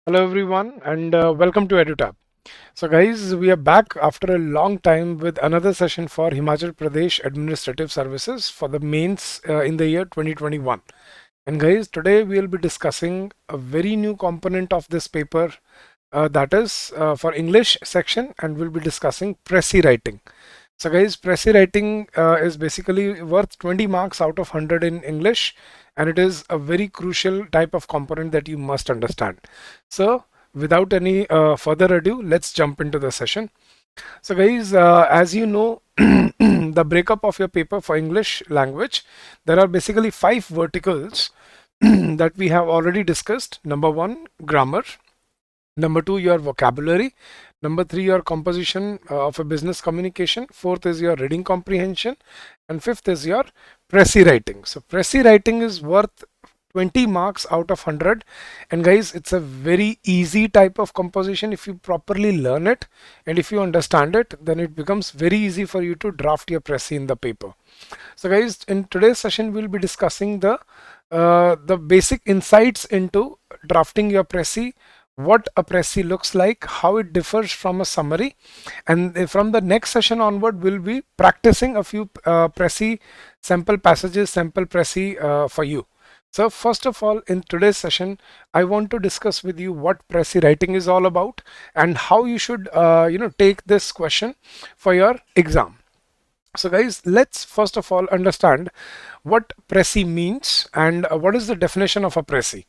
Hello everyone and welcome to EduTap. So guys, we are back after a long time with another session for Himachal Pradesh Administrative Services for the mains in the year 2021. And guys, today we will be discussing a very new component of this paper that is for English section, and we'll be discussing Pressy writing. So guys, Pressy writing is basically worth 20 marks out of 100 in English, and it is a very crucial type of component that you must understand. So without any further ado, let's jump into the session. So guys, as you know, the breakup of your paper for English language, there are basically 5 verticals that we have already discussed. Number 1, grammar. Number 2, your vocabulary. Number 3, your composition of a business communication. Fourth is your reading comprehension. And fifth is your Pressy writing. So Pressy writing is worth 20 marks out of 100. And guys, it's a very easy type of composition if you properly learn it. And if you understand it, then it becomes very easy for you to draft your Pressy in the paper. So guys, in today's session, we'll be discussing the basic insights into drafting your Pressy, what a Pressy looks like, how it differs from a summary, and from the next session onward, we'll be practicing a few Pressy sample passages, sample Pressy for you. So first of all, in today's session, I want to discuss with you what Pressy writing is all about and how you should, take this question for your exam. So guys, let's first of all understand what Pressy means and what is the definition of a Pressy.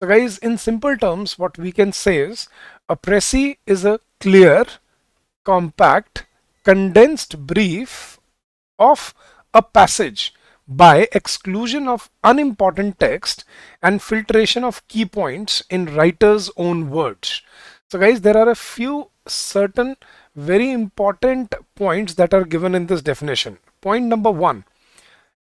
So guys, in simple terms, what we can say is a Pressy is a clear, compact, condensed brief of a passage by exclusion of unimportant text and filtration of key points in writer's own words. So guys, there are a few certain very important points that are given in this definition. Point number 1.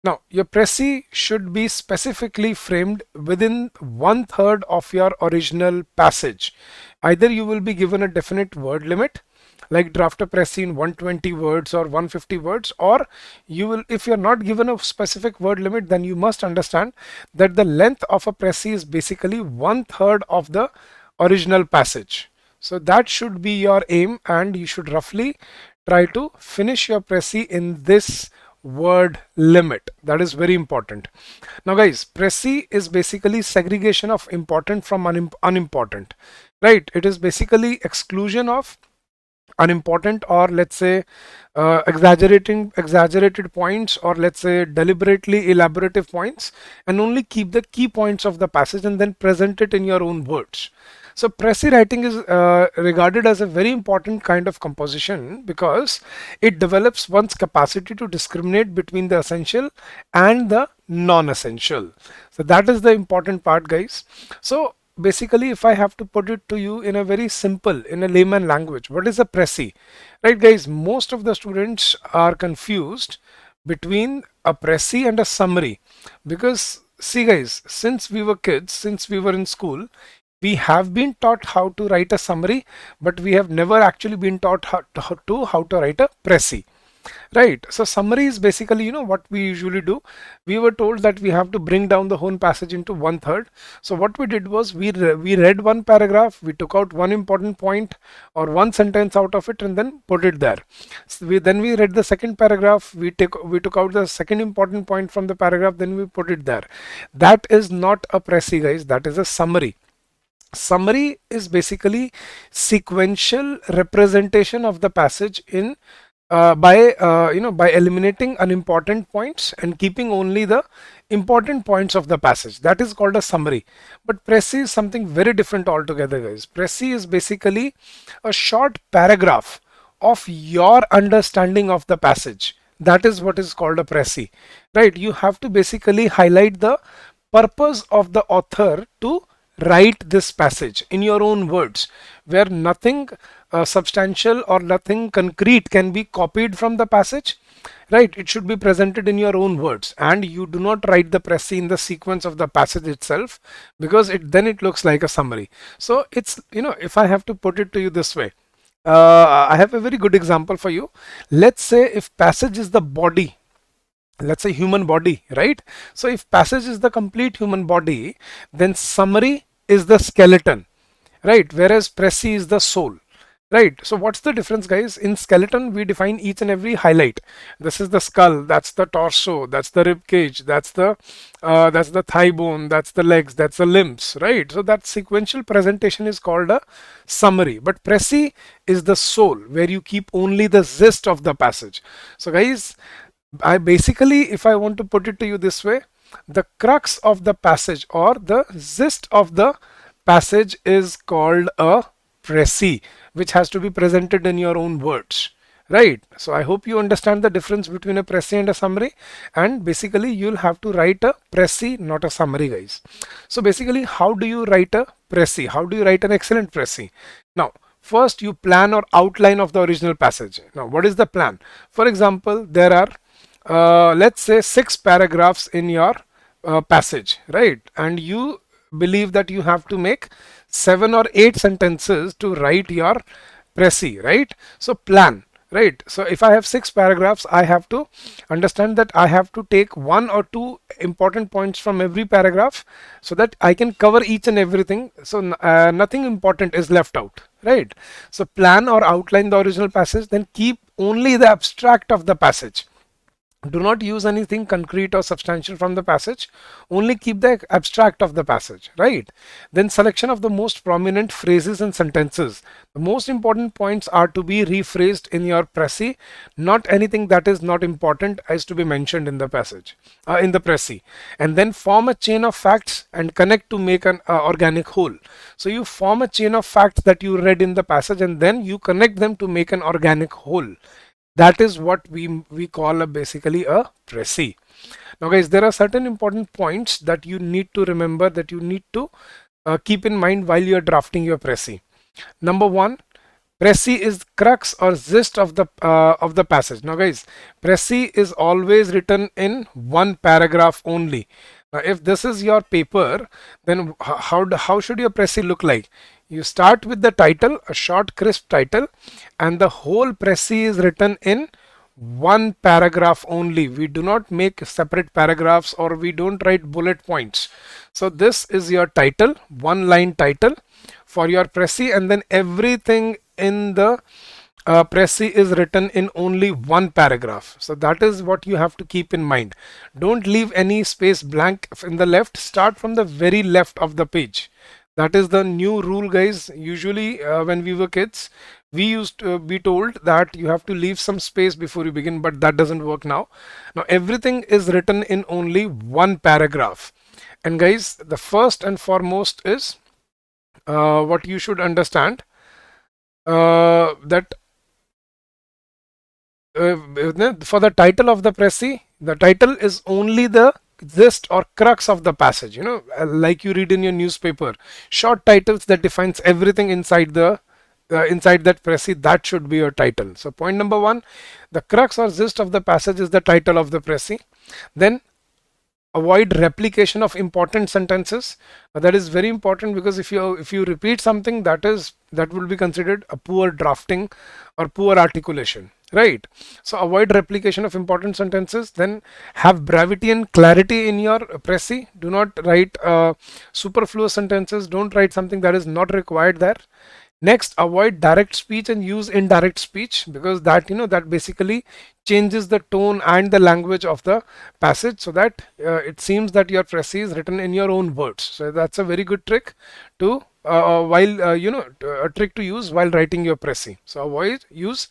Now, your Pressy should be specifically framed within 1/3 of your original passage. Either you will be given a definite word limit, like draft a Pressy in 120 words or 150 words, or you will, if you're not given a specific word limit, then you must understand that the length of a Pressy is basically 1/3 of the original passage. So that should be your aim, and you should roughly try to finish your Pressy in this word limit. That is very important. Now guys, Pressy is basically segregation of important from unimportant, right? It is basically exclusion of unimportant, or let's say exaggerated points, or let's say deliberately elaborative points, and only keep the key points of the passage and then present it in your own words. So Pressy writing is regarded as a very important kind of composition because it develops one's capacity to discriminate between the essential and the non-essential. So that is the important part, guys. So basically, if I have to put it to you in a very simple, in a layman language, what is a Pressy? Right guys, most of the students are confused between a Pressy and a summary, because see guys, since we were kids, since we were in school, we have been taught how to write a summary, but we have never actually been taught how to write a Pressy. Right. So summary is basically, what we usually do. We were told that we have to bring down the whole passage into 1/3. So what we did was we read one paragraph, we took out one important point or one sentence out of it and then put it there. So then we read the second paragraph, we took out the second important point from the paragraph, then we put it there. That is not a Pressy, guys. That is a summary. Summary is basically sequential representation of the passage in by eliminating unimportant points and keeping only the important points of the passage. That is called a summary. But Pressy is something very different altogether, guys. Pressy is basically a short paragraph of your understanding of the passage. That is what is called a Pressy, right? You have to basically highlight the purpose of the author to write this passage in your own words, where nothing substantial or nothing concrete can be copied from the passage, right? It should be presented in your own words, and you do not write the Pressy in the sequence of the passage itself, because then it looks like a summary. So it's, if I have to put it to you this way, I have a very good example for you. Let's say if passage is the body, let's say human body, right? So if passage is the complete human body, then summary is the skeleton, right? Whereas Pressy is the soul. Right. So what's the difference, guys? In skeleton, we define each and every highlight. This is the skull. That's the torso. That's the rib cage. That's the thigh bone. That's the legs. That's the limbs. Right. So that sequential presentation is called a summary. But Pressy is the soul, where you keep only the gist of the passage. So, guys, I basically, if I want to put it to you this way, the crux of the passage or the gist of the passage is called a Pressy, which has to be presented in your own words. Right. So I hope you understand the difference between a Pressy and a summary. And basically, you'll have to write a Pressy, not a summary, guys. So basically, how do you write a Pressy? How do you write an excellent Pressy? Now, first you plan or outline of the original passage. Now, what is the plan? For example, there are let's say 6 paragraphs in your passage, right? And you believe that you have to make 7 or 8 sentences to write your Pressy, right? So plan, right? So if I have 6 paragraphs, I have to understand that I have to take 1 or 2 important points from every paragraph so that I can cover each and everything. So nothing important is left out, right? So plan or outline the original passage, then keep only the abstract of the passage. Do not use anything concrete or substantial from the passage, only keep the abstract of the passage, right? Then selection of the most prominent phrases and sentences. The most important points are to be rephrased in your Pressy, not anything that is not important is to be mentioned in the passage, in the Pressy. And then form a chain of facts and connect to make an organic whole. So you form a chain of facts that you read in the passage and then you connect them to make an organic whole. That is what we call basically a Pressy. Now, guys, there are certain important points that you need to remember, that you need to keep in mind while you are drafting your Pressy. Number one, Pressy is crux or gist of the passage. Now, guys, Pressy is always written in one paragraph only. Now, if this is your paper, then how should your Pressy look like? You start with the title, a short, crisp title, and the whole Pressy is written in one paragraph only. We do not make separate paragraphs or we don't write bullet points. So this is your title, one line title for your Pressy, and then everything in the Pressy is written in only one paragraph. So that is what you have to keep in mind. Don't leave any space blank in the left. Start from the very left of the page. That is the new rule, guys. Usually when we were kids, we used to be told that you have to leave some space before you begin, but that doesn't work now. Now everything is written in only one paragraph. And guys, the first and foremost is what you should understand, that for the title of the Pressy, the title is only the gist or crux of the passage, like you read in your newspaper, short titles that defines everything inside the inside that Pressy. That should be your title. So point number one, the crux or gist of the passage is the title of the Pressy. Then avoid replication of important sentences. That is very important, because if you repeat something, that will be considered a poor drafting or poor articulation, right? So avoid replication of important sentences. Then have brevity and clarity in your Pressy. Do not write superfluous sentences. Don't write something that is not required there. Next, avoid direct speech and use indirect speech, because that basically changes the tone and the language of the passage, so that it seems that your Pressy is written in your own words. So that's a very good trick to a trick to use while writing your Pressy. So avoid use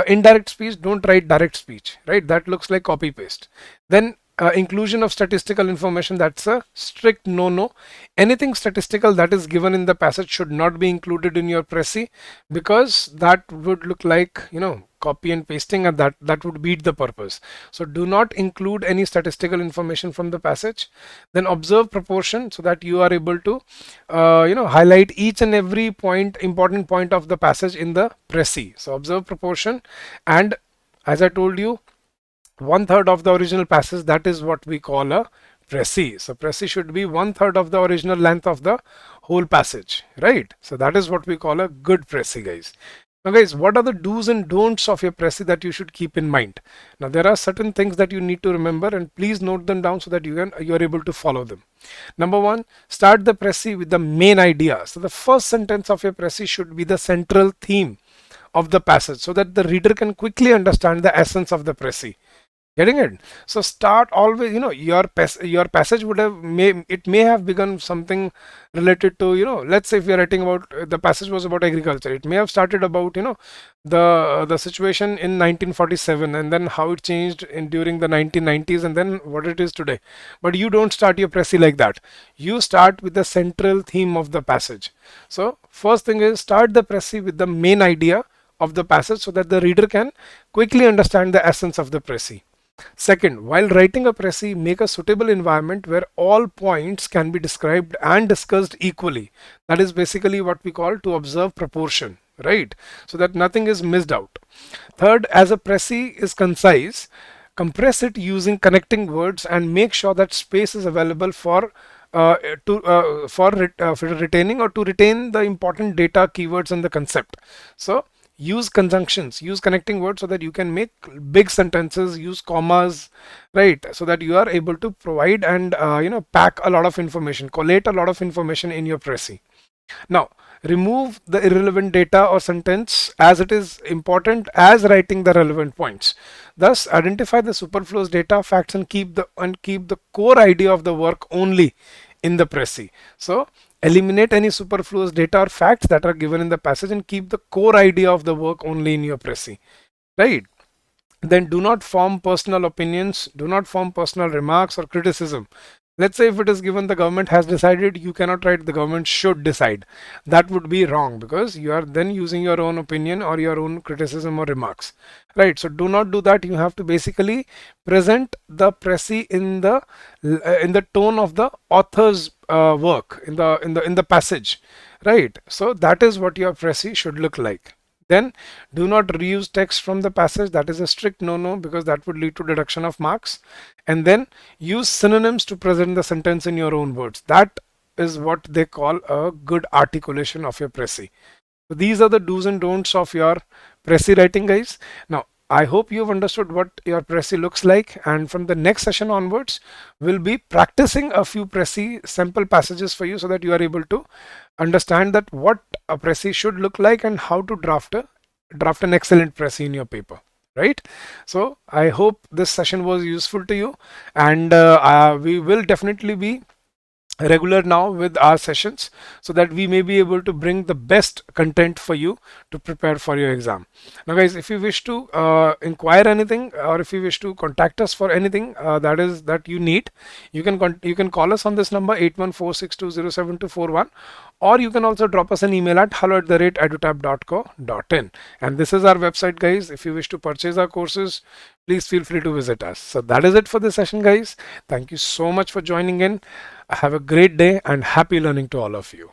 indirect speech. Don't write direct speech, right? That looks like copy paste. Then inclusion of statistical information, that's a strict no. Anything statistical that is given in the passage should not be included in your Pressy, because that would look like copy and pasting, and that would beat the purpose. So do not include any statistical information from the passage. Then observe proportion, so that you are able to highlight each and every important point of the passage in the Pressy. So observe proportion, and as I told you, 1/3 of the original passage, that is what we call a Pressy. So Pressy should be 1/3 of the original length of the whole passage, right? So that is what we call a good Pressy, guys. Now guys, what are the do's and don'ts of your Pressy that you should keep in mind? Now there are certain things that you need to remember, and please note them down so that you are able to follow them. Number one, start the Pressy with the main idea. So the first sentence of your Pressy should be the central theme of the passage so that the reader can quickly understand the essence of the Pressy. Getting it? So start always, your passage would have may have begun something related to, let's say if you're writing about the passage was about agriculture, it may have started about, the situation in 1947, and then how it changed in during the 1990s, and then what it is today. But you don't start your Pressy like that. You start with the central theme of the passage. So first thing is, start the Pressy with the main idea of the passage so that the reader can quickly understand the essence of the Pressy. Second, while writing a Pressy, make a suitable environment where all points can be described and discussed equally. That is basically what we call to observe proportion, right? So that nothing is missed out. Third, as a Pressy is concise, compress it using connecting words and make sure that space is available for retaining or to retain the important data, keywords, and the concept. So use conjunctions, use connecting words so that you can make big sentences, use commas, right? So that you are able to provide and pack a lot of information, collate a lot of information in your Pressy. Now, remove the irrelevant data or sentence as it is important as writing the relevant points. Thus, identify the superfluous data, facts, and keep the core idea of the work only in the Pressy. So, eliminate any superfluous data or facts that are given in the passage and keep the core idea of the work only in your Pressy. Right? Then do not form personal opinions, do not form personal remarks or criticism. Let's say if it is given the government has decided, you cannot write the government should decide. That would be wrong because you are then using your own opinion or your own criticism or remarks. Right? So do not do that. You have to basically present the Pressy in the tone of the author's work in the passage. Right? So that is what your Pressy should look like. Then do not reuse text from the passage. That is a strict no-no because that would lead to deduction of marks. And then use synonyms to present the sentence in your own words. That is what they call a good articulation of your Pressy. So these are the do's and don'ts of your Pressy writing, guys. Now, I hope you've understood what your Pressy looks like, and from the next session onwards, we'll be practicing a few Pressy sample passages for you so that you are able to understand that what a Pressy should look like and how to draft an excellent Pressy in your paper. Right? So I hope this session was useful to you, and we will definitely be regular now with our sessions so that we may be able to bring the best content for you to prepare for your exam. Now guys, if you wish to inquire anything or if you wish to contact us for anything that you need, you can call us on this number 8146207241, or you can also drop us an email at hello@edutap.co.in. And this is our website, guys. If you wish to purchase our courses, please feel free to visit us. So that is it for this session, guys. Thank you so much for joining in. Have a great day and happy learning to all of you.